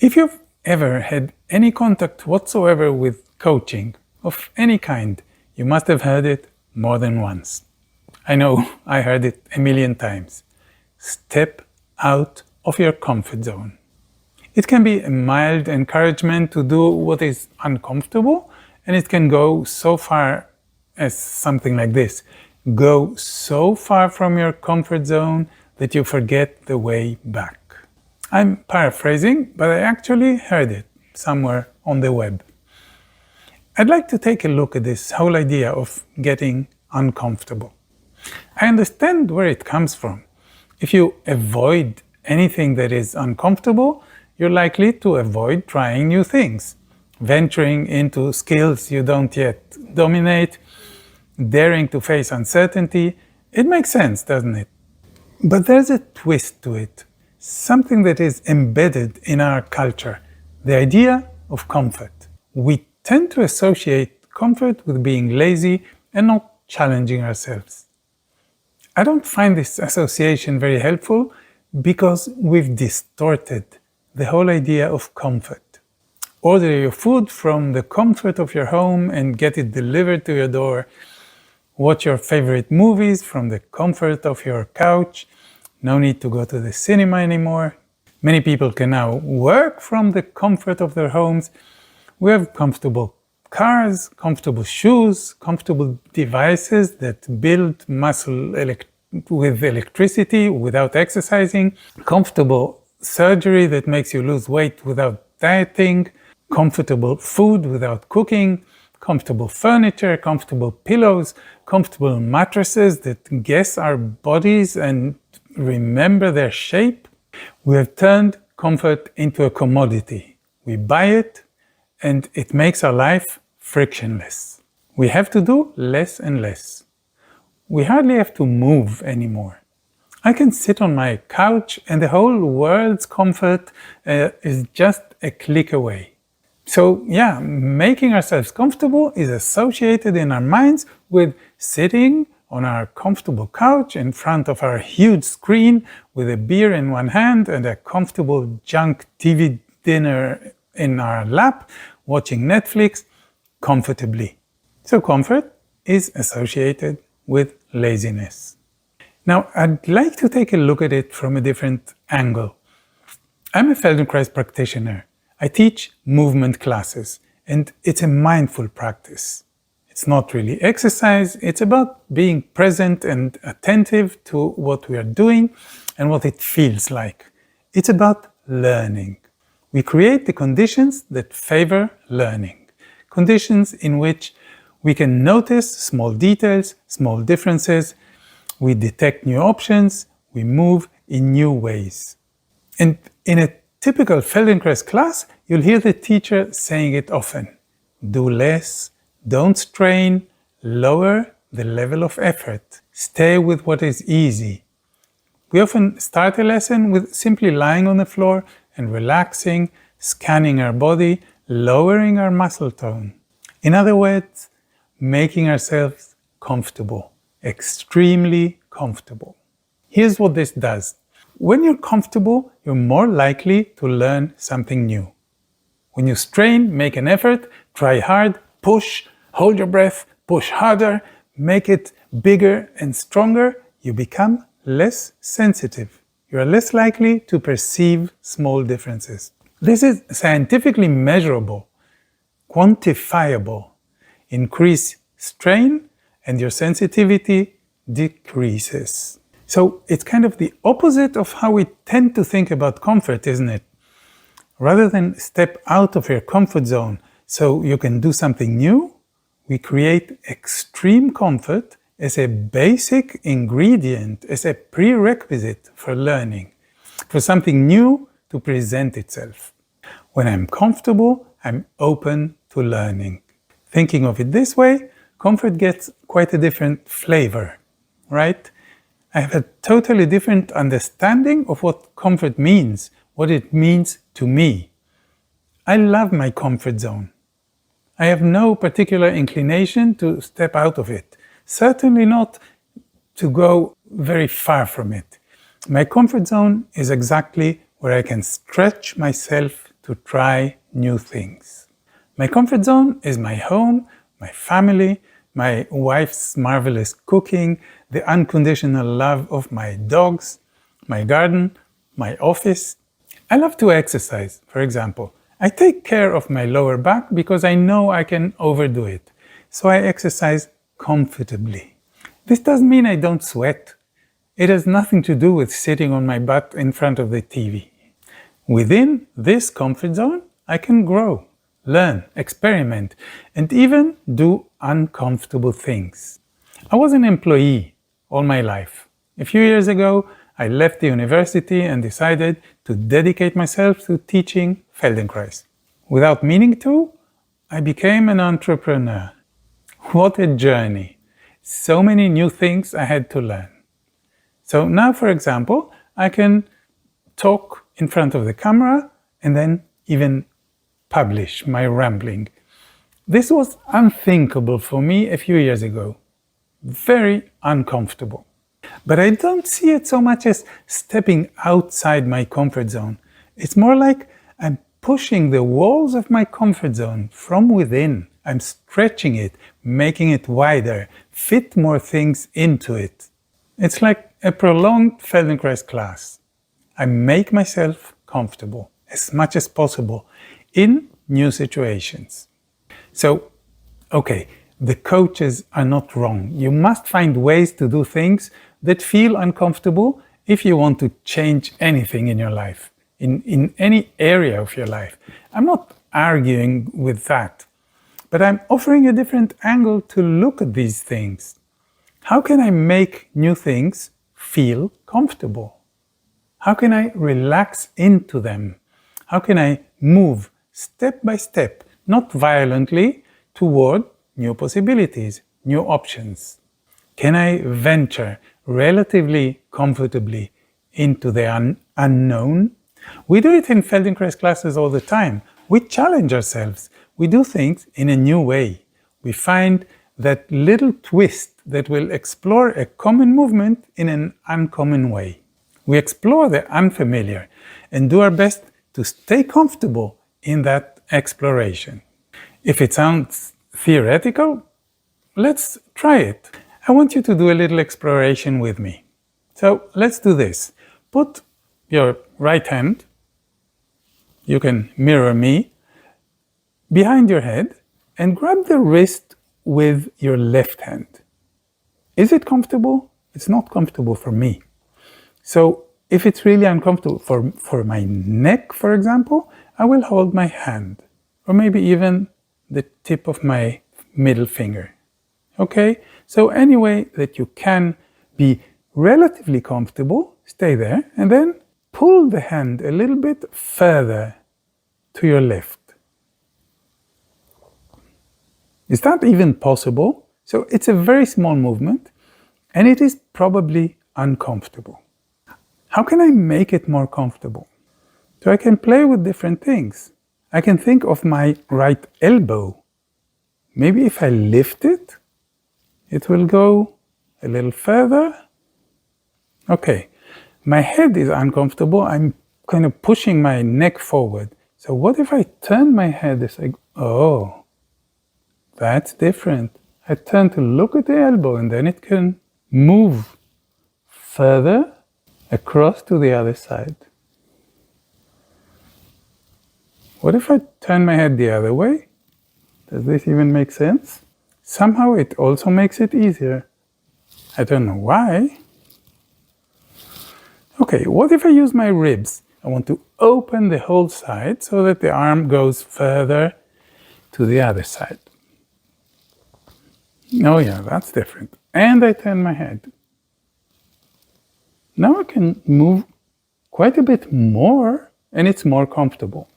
If you've ever had any contact whatsoever with coaching of any kind, you must have heard it more than once. I know I heard it a million times. Step out of your comfort zone. It can be a mild encouragement to do what is uncomfortable, and it can go so far as something like this. Go so far from your comfort zone that you forget the way back. I'm paraphrasing, but I actually heard it somewhere on the web. I'd like to take a look at this whole idea of getting uncomfortable. I understand where it comes from. If you avoid anything that is uncomfortable, you're likely to avoid trying new things, venturing into skills you don't yet dominate, daring to face uncertainty. It makes sense, doesn't it? But there's a twist to it, something that is embedded in our culture, the idea of comfort. We tend to associate comfort with being lazy and not challenging ourselves. I don't find this association very helpful because we've distorted the whole idea of comfort. Order your food from the comfort of your home and get it delivered to your door. Watch your favorite movies from the comfort of your couch. No need to go to the cinema anymore. Many people can now work from the comfort of their homes. We have comfortable cars, comfortable shoes, comfortable devices that build muscle with electricity without exercising, comfortable surgery that makes you lose weight without dieting, comfortable food without cooking, comfortable furniture, comfortable pillows, comfortable mattresses that guess our bodies and remember their shape. We have turned comfort into a commodity. We buy it and it makes our life frictionless. We have to do less and less. We hardly have to move anymore. I can sit on my couch and the whole world's comfort is just a click away. So yeah, making ourselves comfortable is associated in our minds with sitting on our comfortable couch in front of our huge screen with a beer in one hand and a comfortable junk TV dinner in our lap, watching Netflix comfortably. So comfort is associated with laziness. Now, I'd like to take a look at it from a different angle. I'm a Feldenkrais practitioner. I teach movement classes, and it's a mindful practice. It's not really exercise, it's about being present and attentive to what we are doing and what it feels like. It's about learning. We create the conditions that favor learning, conditions in which we can notice small details, small differences, we detect new options, we move in new ways. And in a typical Feldenkrais class, you'll hear the teacher saying it often. Do less, don't strain, lower the level of effort, stay with what is easy. We often start a lesson with simply lying on the floor and relaxing, scanning our body, lowering our muscle tone. In other words, making ourselves comfortable, extremely comfortable. Here's what this does. When you're comfortable, you're more likely to learn something new. When you strain, make an effort, try hard, push, hold your breath, push harder, make it bigger and stronger, you become less sensitive. You are less likely to perceive small differences. This is scientifically measurable, quantifiable. Increase strain and your sensitivity decreases. So it's kind of the opposite of how we tend to think about comfort, isn't it? Rather than step out of your comfort zone so you can do something new, we create extreme comfort as a basic ingredient, as a prerequisite for learning, for something new to present itself. When I'm comfortable, I'm open to learning. Thinking of it this way, comfort gets quite a different flavor, right? I have a totally different understanding of what comfort means, what it means to me. I love my comfort zone. I have no particular inclination to step out of it, certainly not to go very far from it. My comfort zone is exactly where I can stretch myself to try new things. My comfort zone is my home, my family, my wife's marvelous cooking, the unconditional love of my dogs, my garden, my office. I love to exercise, for example. I take care of my lower back because I know I can overdo it. So I exercise comfortably. This doesn't mean I don't sweat. It has nothing to do with sitting on my butt in front of the TV. Within this comfort zone, I can grow, learn, experiment, and even do uncomfortable things. I was an employee all my life. A few years ago, I left the university and decided to dedicate myself to teaching Feldenkrais. Without meaning to, I became an entrepreneur. What a journey! So many new things I had to learn. So now, for example, I can talk in front of the camera and then even publish my rambling. This was unthinkable for me a few years ago. Very uncomfortable. But I don't see it so much as stepping outside my comfort zone. It's more like I'm pushing the walls of my comfort zone from within. I'm stretching it, making it wider, fit more things into it. It's like a prolonged Feldenkrais class. I make myself comfortable as much as possible in new situations. So, okay, the coaches are not wrong. You must find ways to do things that feel uncomfortable if you want to change anything in your life, in any area of your life. I'm not arguing with that, but I'm offering a different angle to look at these things. How can I make new things feel comfortable? How can I relax into them? How can I move step by step, not violently, toward new possibilities, new options? Can I venture relatively comfortably into the unknown? We do it in Feldenkrais classes all the time. We challenge ourselves. We do things in a new way. We find that little twist that will explore a common movement in an uncommon way. We explore the unfamiliar and do our best to stay comfortable in that exploration. If it sounds theoretical, let's try it. I want you to do a little exploration with me. So let's do this. Put your right hand, you can mirror me, behind your head and grab the wrist with your left hand. Is it comfortable? It's not comfortable for me. So if it's really uncomfortable for my neck, for example, I will hold my hand, or maybe even the tip of my middle finger. Okay? So any way that you can be relatively comfortable, stay there, and then pull the hand a little bit further to your left. Is that even possible? So it's a very small movement, and it is probably uncomfortable. How can I make it more comfortable? So I can play with different things. I can think of my right elbow. Maybe if I lift it, it will go a little further. Okay, my head is uncomfortable. I'm kind of pushing my neck forward. So what if I turn my head as I, oh, that's different. I turn to look at the elbow and then it can move further across to the other side. What if I turn my head the other way? Does this even make sense? Somehow it also makes it easier. I don't know why. Okay, what if I use my ribs? I want to open the whole side so that the arm goes further to the other side. Oh yeah, that's different. And I turn my head. Now I can move quite a bit more and it's more comfortable.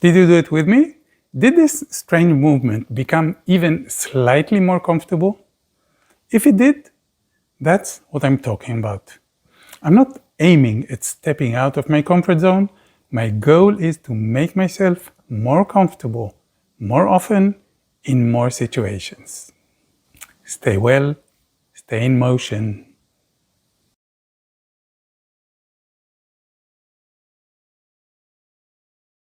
Did you do it with me? Did this strange movement become even slightly more comfortable? If it did, that's what I'm talking about. I'm not aiming at stepping out of my comfort zone. My goal is to make myself more comfortable, more often, in more situations. Stay well, stay in motion.